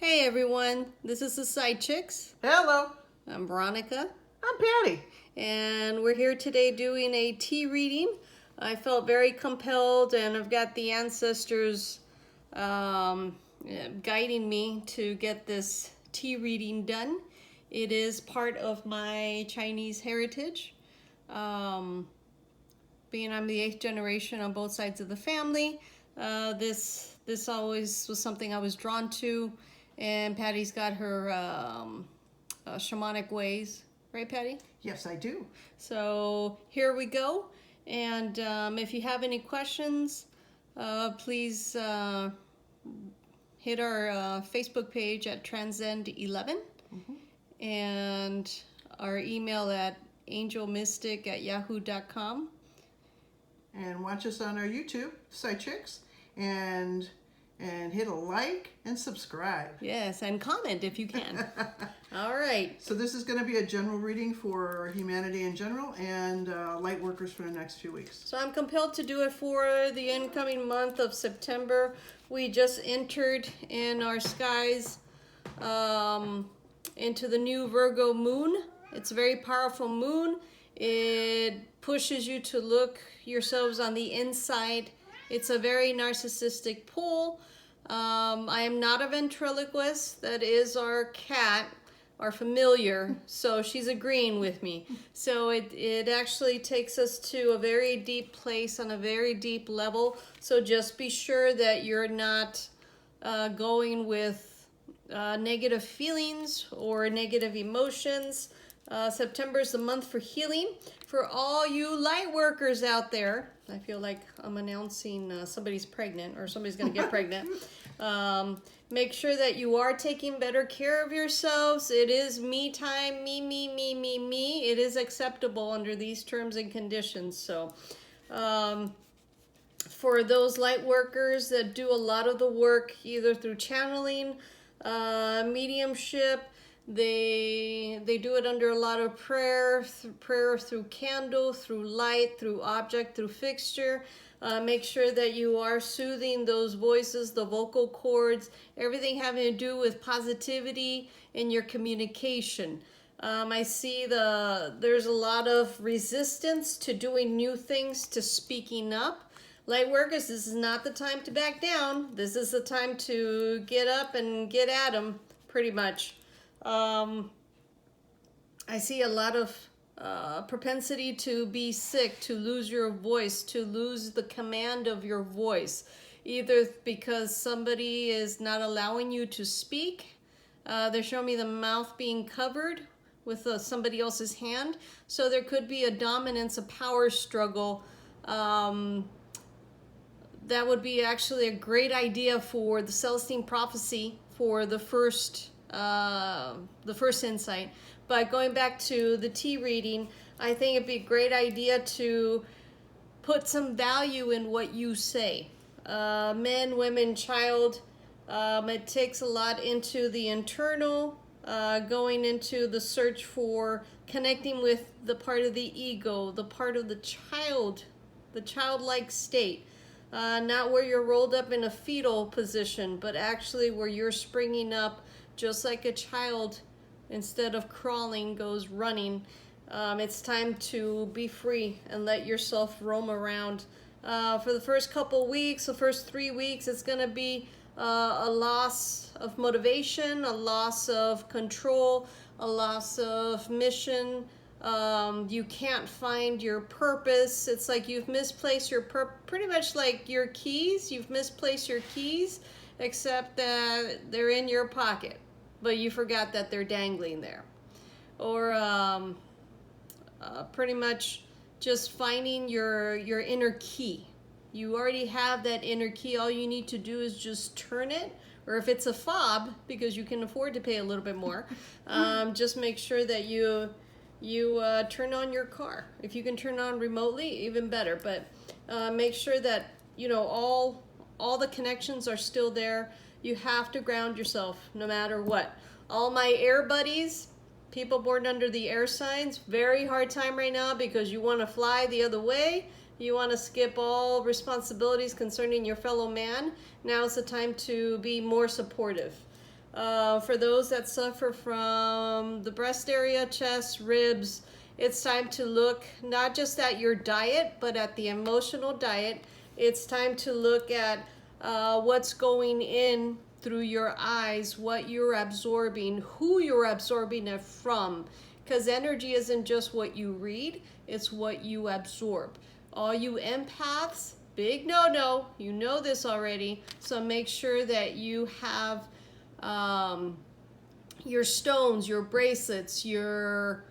Hey everyone, this is the Side Chicks. Hello, I'm Veronica, I'm Patty. and we're here today doing a tea reading. I felt very compelled, and I've got the ancestors guiding me to get this tea reading done. It is part of my Chinese heritage. Being I'm the 8th generation on both sides of the family, this always was something I was drawn to. And Patty's got her shamanic ways, right, Patty? Yes, I do. So here we go. And if you have any questions, please hit our Facebook page at Transcend11 and our email at angelmystic@yahoo.com. And watch us on our YouTube, Side Chicks, and hit a like and subscribe. Yes, and comment if you can. All right. So this is going to be a general reading for humanity in general and light workers for the next few weeks. So I'm compelled to do it for the incoming month of September. We just entered in our skies into the new Virgo moon. It's a very powerful moon. It pushes you to look yourselves on the inside. It's a very narcissistic pull. I am not a ventriloquist. That is our cat, our familiar. So she's agreeing with me. So it actually takes us to a very deep place on a very deep level. So just be sure that you're not going with negative feelings or negative emotions. September is the month for healing. For all you light workers out there, I feel like I'm announcing somebody's pregnant or somebody's going to get pregnant. Make sure that you are taking better care of yourselves. It is me time, me. It is acceptable under these terms and conditions. So for those light workers that do a lot of the work, either through channeling, mediumship, they do it under a lot of prayer through candle, through light, through object, through fixture. Make sure that you are soothing those voices, the vocal cords, everything having to do with positivity in your communication. I see there's a lot of resistance to doing new things, to speaking up. Light workers, this is not the time to back down. This is the time to get up and get at them, pretty much. I see a lot of propensity to be sick, to lose your voice, to lose the command of your voice, either because somebody is not allowing you to speak. They're showing me the mouth being covered with somebody else's hand. So there could be a dominance, a power struggle. That would be actually a great idea for the Celestine prophecy for the first insight. But going back to the tea reading, I think it'd be a great idea to put some value in what you say. Men, women, child, it takes a lot into the internal, going into the search for connecting with the part of the ego, the part of the child, the childlike state. Not where you're rolled up in a fetal position, but actually where you're springing up just like a child. Instead of crawling, goes running. It's time to be free and let yourself roam around. For the first couple weeks, the first 3 weeks, it's going to be a loss of motivation, a loss of control, a loss of mission. You can't find your purpose. It's like you've misplaced your pretty much like your keys. You've misplaced your keys, except that they're in your pocket, but you forgot that they're dangling there. Or pretty much just finding your inner key. You already have that inner key. All you need to do is just turn it, or if it's a fob, because you can afford to pay a little bit more, just make sure that you turn on your car. If you can turn on remotely, even better. But make sure that all the connections are still there. You have to ground yourself no matter what. All my air buddies, people born under the air signs, very hard time right now because you want to fly the other way. You want to skip all responsibilities concerning your fellow man. Now is the time to be more supportive. For those that suffer from the breast area, chest, ribs, it's time to look not just at your diet, but at the emotional diet. It's time to look at what's going in through your eyes, what you're absorbing, who you're absorbing it from. Because energy isn't just what you read, it's what you absorb. All you empaths, big no-no, you know this already, so make sure that you have your stones, your bracelets, your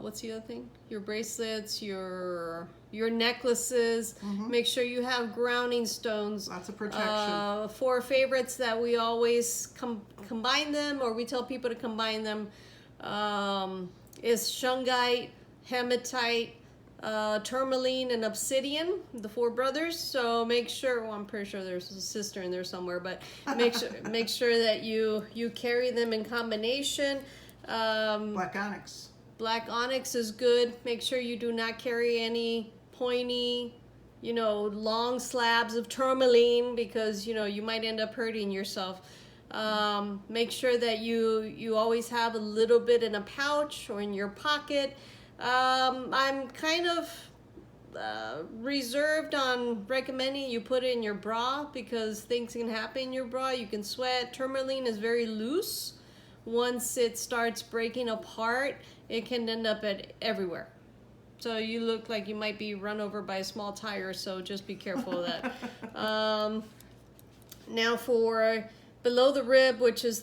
what's the other thing? Your bracelets, your necklaces. Make sure you have grounding stones. Lots of protection. 4 favorites that we always combine them, or we tell people to combine them, is shungite, hematite, tourmaline, and obsidian, the 4 brothers. So make sure, well, I'm pretty sure there's a sister in there somewhere, but make sure that you carry them in combination. Black onyx. Black onyx is good. Make sure you do not carry any pointy, long slabs of tourmaline, because you might end up hurting yourself. Make sure that you always have a little bit in a pouch or in your pocket. I'm kind of reserved on recommending you put it in your bra, because things can happen in your bra. You can sweat. Tourmaline is very loose. Once it starts breaking apart, it can end up everywhere. So you look like you might be run over by a small tire, so just be careful of that. Now for below the rib, which is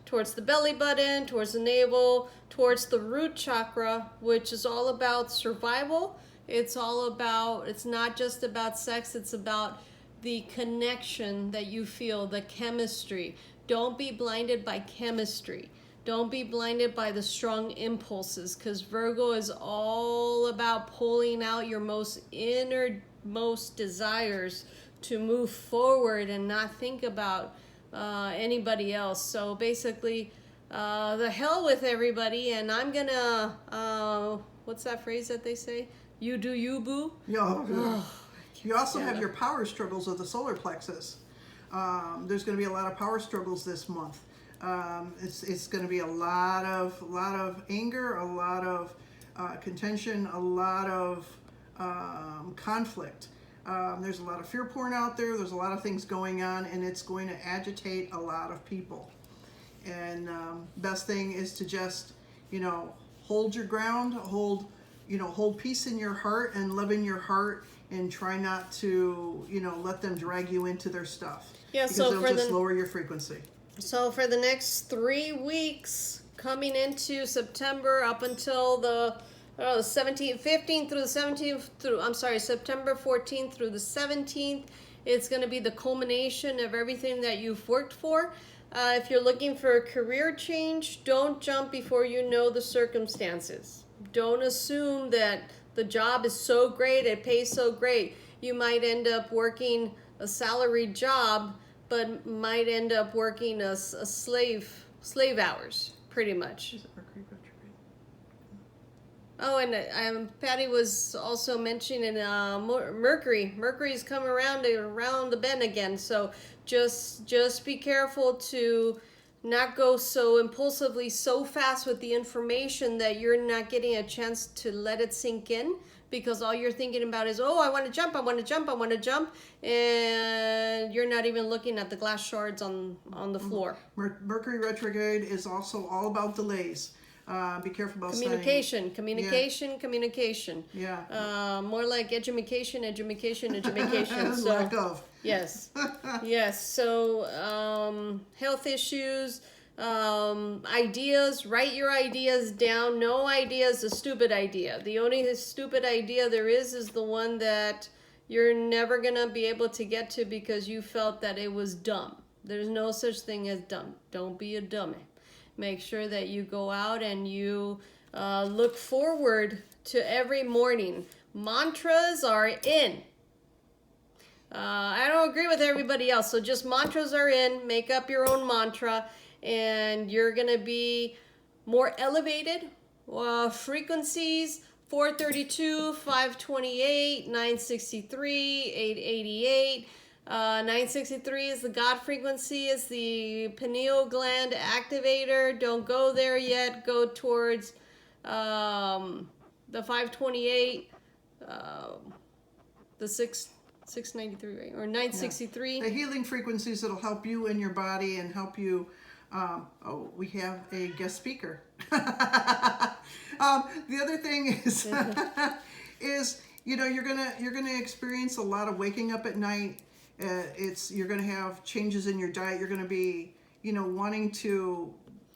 towards the belly button, towards the navel, towards the root chakra, which is all about survival. It's not just about sex, it's about the connection that you feel, the chemistry. Don't be blinded by chemistry. Don't be blinded by the strong impulses, because Virgo is all about pulling out your most innermost desires to move forward and not think about anybody else. So basically, the hell with everybody, and I'm gonna, what's that phrase that they say? You do you, boo? Yeah. You also have your power struggles of the solar plexus. There's going to be a lot of power struggles this month. It's going to be a lot of anger, a lot of contention, a lot of conflict. There's a lot of fear porn out there. There's a lot of things going on, and it's going to agitate a lot of people. And best thing is to just, hold your ground, hold peace in your heart and love in your heart, and try not to, let them drag you into their stuff. Yeah, because so they'll just lower your frequency. So for the next 3 weeks, coming into September up until the 17th, 15th through the 17th September 14th through the 17th, it's going to be the culmination of everything that you've worked for. If you're looking for a career change, don't jump before you know the circumstances. Don't assume that the job is so great, it pays so great. You might end up working a salaried job, but might end up working a slave hours, pretty much. Is it Mercury retrograde? Oh, and Patty was also mentioning Mercury. Mercury's come around the bend again, so just be careful to not go so impulsively, so fast with the information that you're not getting a chance to let it sink in, because all you're thinking about is, oh, I want to jump, and you're not even looking at the glass shards on the floor. Mercury retrograde is also all about delays. Be careful about communication. Yeah. More like edumacation. So, lack of. Yes. So health issues, ideas. Write your ideas down. No idea is a stupid idea. The only stupid idea there is the one that you're never gonna be able to get to because you felt that it was dumb. There's no such thing as dumb. Don't be a dummy. Make sure that you go out and you look forward to every morning. Mantras are in. I don't agree with everybody else, so just mantras are in. Make up your own mantra, and you're going to be more elevated. Frequencies, 432, 528, 963, 888. 963 is the God frequency, is the pineal gland activator. Don't go there yet. Go towards the 528, the 693, right? Or 963. Yeah. The healing frequencies that'll help you in your body and help you. Oh, we have a guest speaker. The other thing is, is you're gonna experience a lot of waking up at night. You're gonna have changes in your diet. You're gonna be wanting to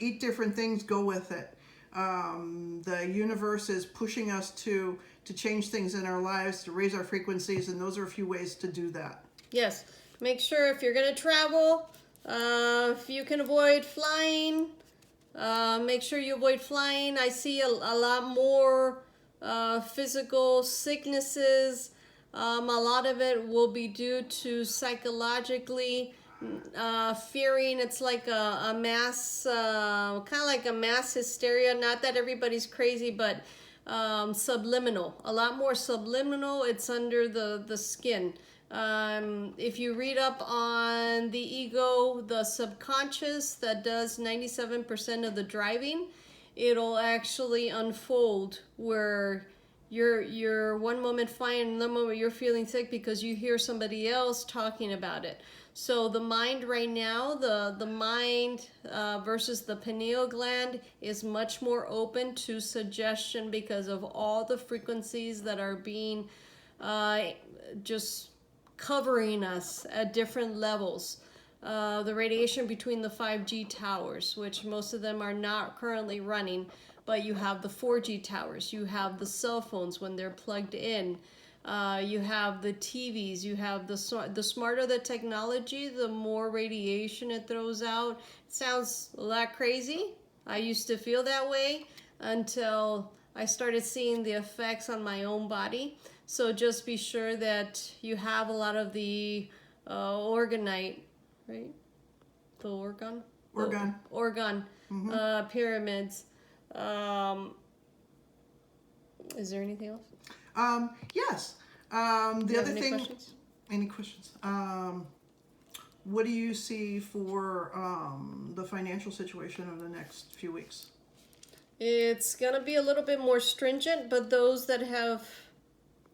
eat different things. Go with it. The universe is pushing us to change things in our lives, to raise our frequencies, and those are a few ways to do that. Yes. Make sure if you're going to travel, if you can avoid flying, make sure you avoid flying. I see a lot more physical sicknesses. A lot of it will be due to psychologically fearing. It's like a mass, kind of like a mass hysteria. Not that everybody's crazy, but subliminal. A lot more subliminal. It's under the skin. If you read up on the ego, the subconscious that does 97% of the driving, it'll actually unfold where you're one moment fine and the moment you're feeling sick because you hear somebody else talking about it. So the mind right now, the mind versus the pineal gland is much more open to suggestion because of all the frequencies that are being just covering us at different levels. The radiation between the 5G towers, which most of them are not currently running, but you have the 4G towers, you have the cell phones when they're plugged in, you have the TVs, you have the smarter the technology, the more radiation it throws out. It sounds a lot crazy. I used to feel that way until I started seeing the effects on my own body. So just be sure that you have a lot of the orgonite, right? The orgon? Orgon pyramids. Is there anything else? Yes. The other thing. Questions? Any questions? What do you see for the financial situation over the next few weeks? It's gonna be a little bit more stringent, but those that have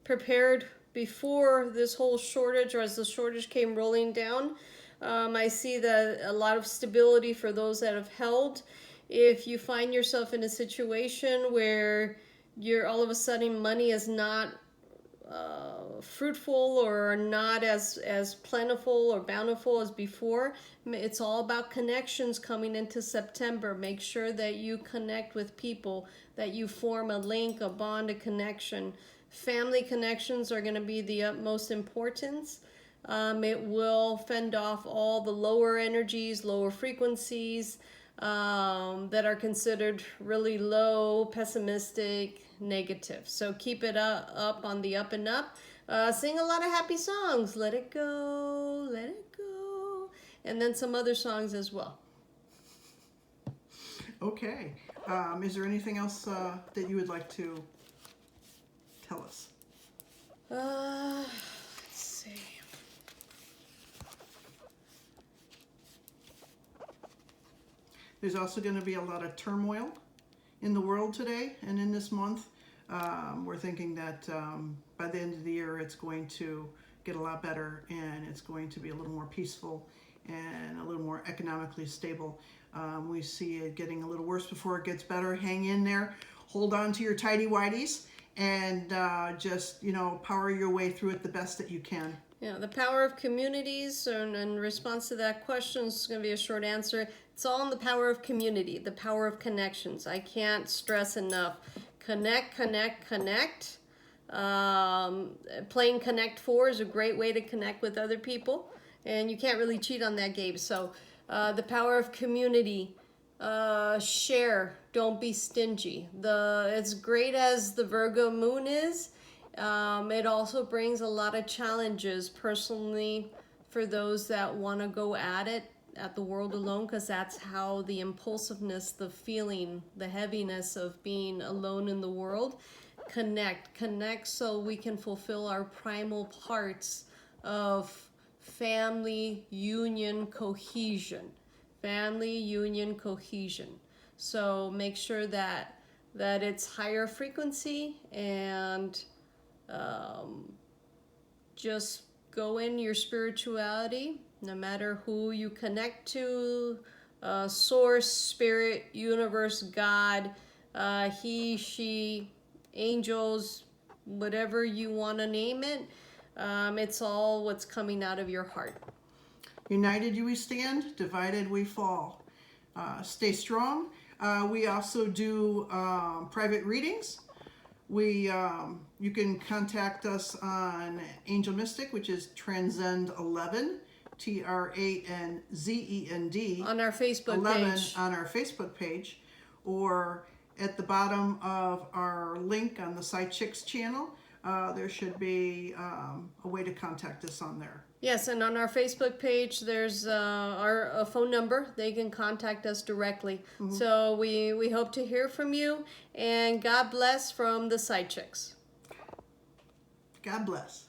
prepared before this whole shortage or as the shortage came rolling down, I see that a lot of stability for those that have held. If you find yourself in a situation where you're all of a sudden money is not fruitful or not as plentiful or bountiful as before, it's all about connections coming into September. Make sure that you connect with people, that you form a link, a bond, a connection. Family connections are going to be the utmost importance. It will fend off all the lower energies, lower frequencies that are considered really low, pessimistic, negative. So keep it up on the up and up. Sing a lot of happy songs. Let it go, let it go. And then some other songs as well. Okay. Is there anything else that you would like to tell us? Let's see. There's also going to be a lot of turmoil in the world today and in this month. We're thinking that by the end of the year it's going to get a lot better and it's going to be a little more peaceful and a little more economically stable. We see it getting a little worse before it gets better. Hang in there, hold on to your tighty-whities, and just power your way through it the best that you can. Yeah, the power of communities, and in response to that question, it's going to be a short answer. It's all in the power of community, the power of connections. I can't stress enough. Connect, connect, connect. Playing Connect 4 is a great way to connect with other people, and you can't really cheat on that game. So the power of community, share, don't be stingy. As great as the Virgo moon is, it also brings a lot of challenges personally for those that want to go at it, at the world alone, because that's how the impulsiveness, the feeling, the heaviness of being alone in the world. Connect so we can fulfill our primal parts of family union cohesion. Family union cohesion. So make sure that it's higher frequency, and just go in your spirituality, no matter who you connect to, source, spirit, universe, God, he, she, angels, whatever you want to name it. It's all what's coming out of your heart. United we stand, divided we fall. Stay strong. We also do private readings. You can contact us on Angel Mystic, which is Transcend11, TRANZEND. On our Facebook 11 page. on our Facebook page, or at the bottom of our link on the Side Chicks channel, there should be a way to contact us on there. Yes, and on our Facebook page, there's a phone number. They can contact us directly. Mm-hmm. So we hope to hear from you, and God bless from the Side Chicks. God bless.